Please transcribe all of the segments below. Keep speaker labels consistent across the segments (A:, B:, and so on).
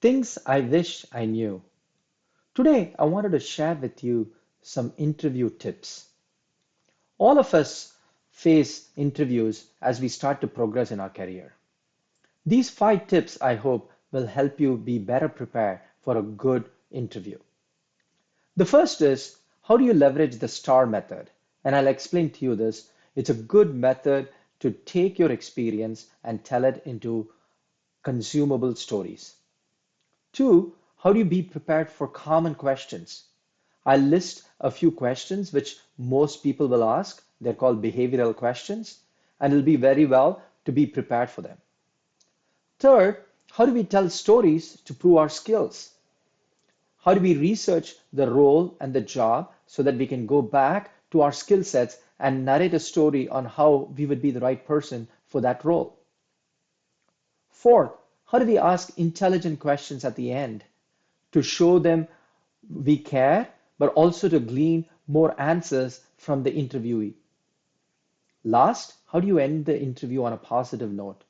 A: Things I wish I knew. Today, I wanted to share with you some interview tips. All of us face interviews as we start to progress in our career. These 5 tips, I hope, will help you be better prepared for a good interview. The first is, how do you leverage the STAR method? And I'll explain to you this. It's a good method to take your experience and tell it into consumable stories. 2, how do you be prepared for common questions? I'll list a few questions which most people will ask. They're called behavioral questions, and it'll be very well to be prepared for them. Third, how do we tell stories to prove our skills? How do we research the role and the job so that we can go back to our skill sets and narrate a story on how we would be the right person for that role? Fourth, how do we ask intelligent questions at the end to show them we care, but also to glean more answers from the interviewee? Last, how do you end the interview on a positive note?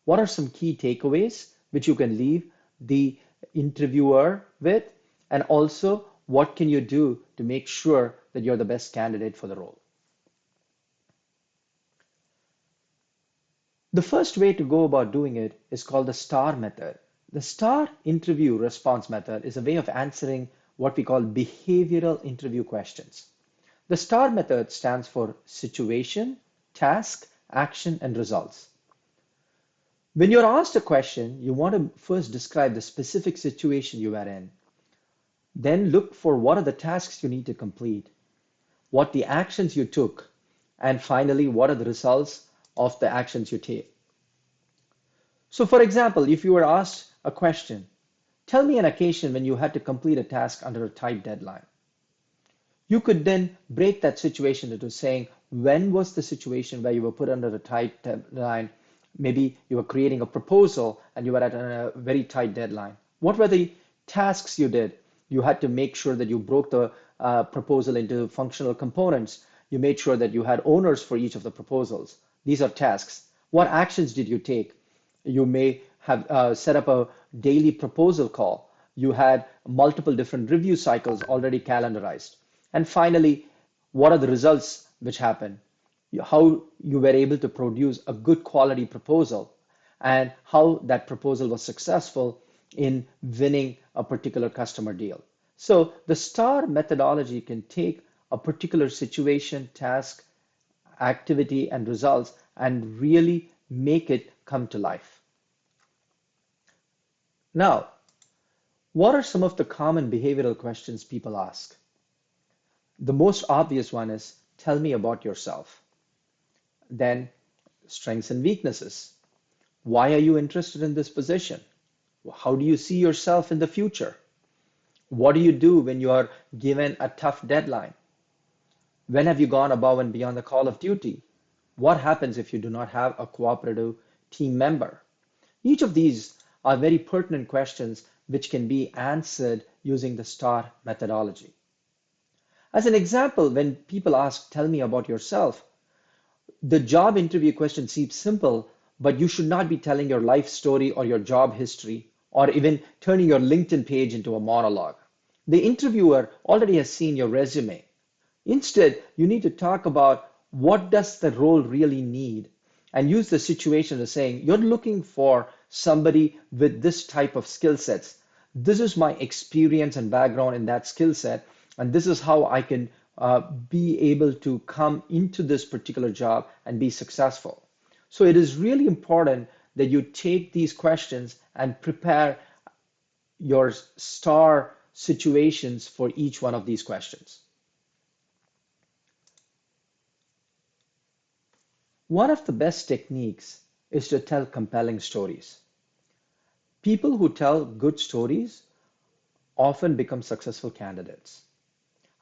A: What are some key takeaways which you can leave the interviewer with? And also, what can you do to make sure that you're the best candidate for the role? The first way to go about doing it is called the STAR method. The STAR interview response method is a way of answering what we call behavioral interview questions. The STAR method stands for situation, task, action, and results. When you're asked a question, you want to first describe the specific situation you are in. Then look for what are the tasks you need to complete, what the actions you took, and finally, what are the results of the actions you take. So, for example, if you were asked a question, tell me an occasion when you had to complete a task under a tight deadline. You could then break that situation into saying, when was the situation where you were put under a tight deadline? Maybe you were creating a proposal and you were at a very tight deadline. What were the tasks you did? You had to make sure that you broke the proposal into functional components. You made sure that you had owners for each of the proposals. These are tasks. What actions did you take? You may have set up a daily proposal call. You had multiple different review cycles already calendarized. And finally, what are the results which happen? How you were able to produce a good quality proposal and how that proposal was successful in winning a particular customer deal. So the STAR methodology can take a particular situation, task, activity, and results and really make it come to life. Now, what are some of the common behavioral questions people ask? The most obvious one is, tell me about yourself. Then, strengths and weaknesses. Why are you interested in this position? How do you see yourself in the future? What do you do when you are given a tough deadline? When have you gone above and beyond the call of duty? What happens if you do not have a cooperative team member? Each of these are very pertinent questions which can be answered using the STAR methodology. As an example, when people ask, tell me about yourself, the job interview question seems simple, but you should not be telling your life story or your job history or even turning your LinkedIn page into a monologue. The interviewer already has seen your resume. Instead, you need to talk about what does the role really need and use the situation as saying, you're looking for somebody with this type of skill sets. This is my experience and background in that skill set, and this is how I can be able to come into this particular job and be successful. So it is really important that you take these questions and prepare your STAR situations for each one of these questions. One of the best techniques is to tell compelling stories. People who tell good stories often become successful candidates.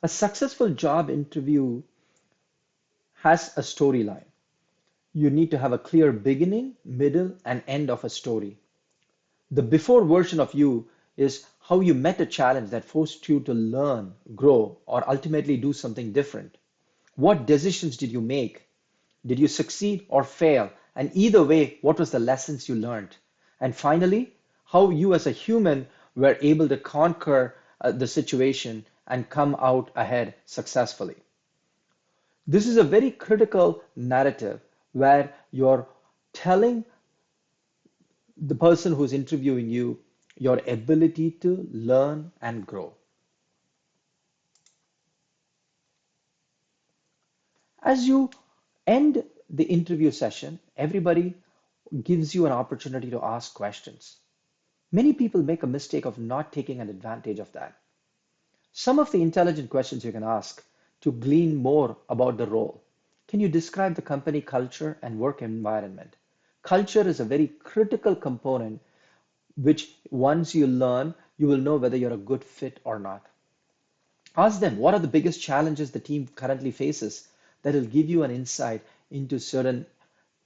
A: A successful job interview has a storyline. You need to have a clear beginning, middle, and end of a story. The before version of you is how you met a challenge that forced you to learn, grow, or ultimately do something different. What decisions did you make? Did you succeed or fail? And either way, what was the lessons you learned? And finally, how you as a human were able to conquer the situation and come out ahead successfully. This is a very critical narrative where you're telling the person who's interviewing you your ability to learn and grow. As you end the interview session, everybody gives you an opportunity to ask questions. Many people make a mistake of not taking an advantage of that. Some of the intelligent questions you can ask to glean more about the role. Can you describe the company culture and work environment? Culture is a very critical component which once you learn, you will know whether you're a good fit or not. Ask them what are the biggest challenges the team currently faces that will give you an insight into certain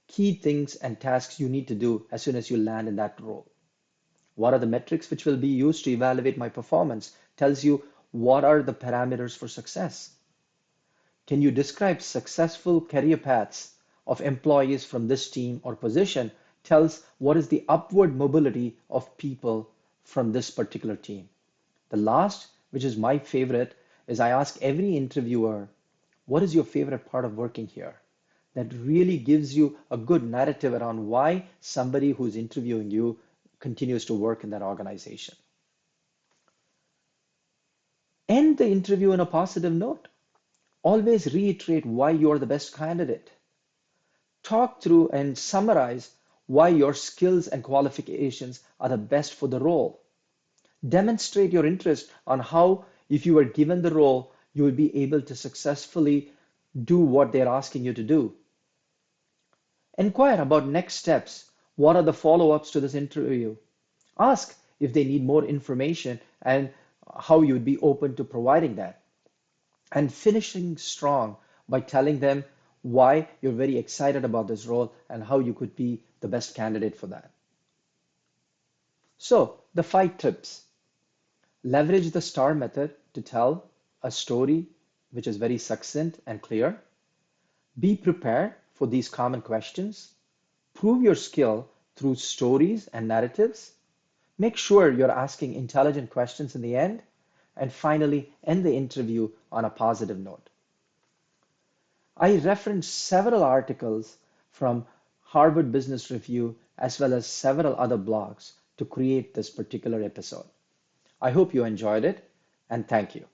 A: key things and tasks you need to do as soon as you land in that role. What are the metrics which will be used to evaluate my performance? Tells you what are the parameters for success. Can you describe successful career paths of employees from this team or position? Tells what is the upward mobility of people from this particular team. The last, which is my favorite, is I ask every interviewer, what is your favorite part of working here? That really gives you a good narrative around why somebody who's interviewing you continues to work in that organization. End the interview on a positive note. Always reiterate why you're the best candidate. Talk through and summarize why your skills and qualifications are the best for the role. Demonstrate your interest on how, if you were given the role, you will be able to successfully do what they're asking you to do. Inquire about next steps. What are the follow-ups to this interview? Ask if they need more information and how you would be open to providing that. And finishing strong by telling them why you're very excited about this role and how you could be the best candidate for that. So, the 5 tips. Leverage the STAR method to tell a story which is very succinct and clear. Be prepared for these common questions. Prove your skill through stories and narratives. Make sure you're asking intelligent questions in the end. And finally, end the interview on a positive note. I referenced several articles from Harvard Business Review as well as several other blogs to create this particular episode. I hope you enjoyed it, and thank you.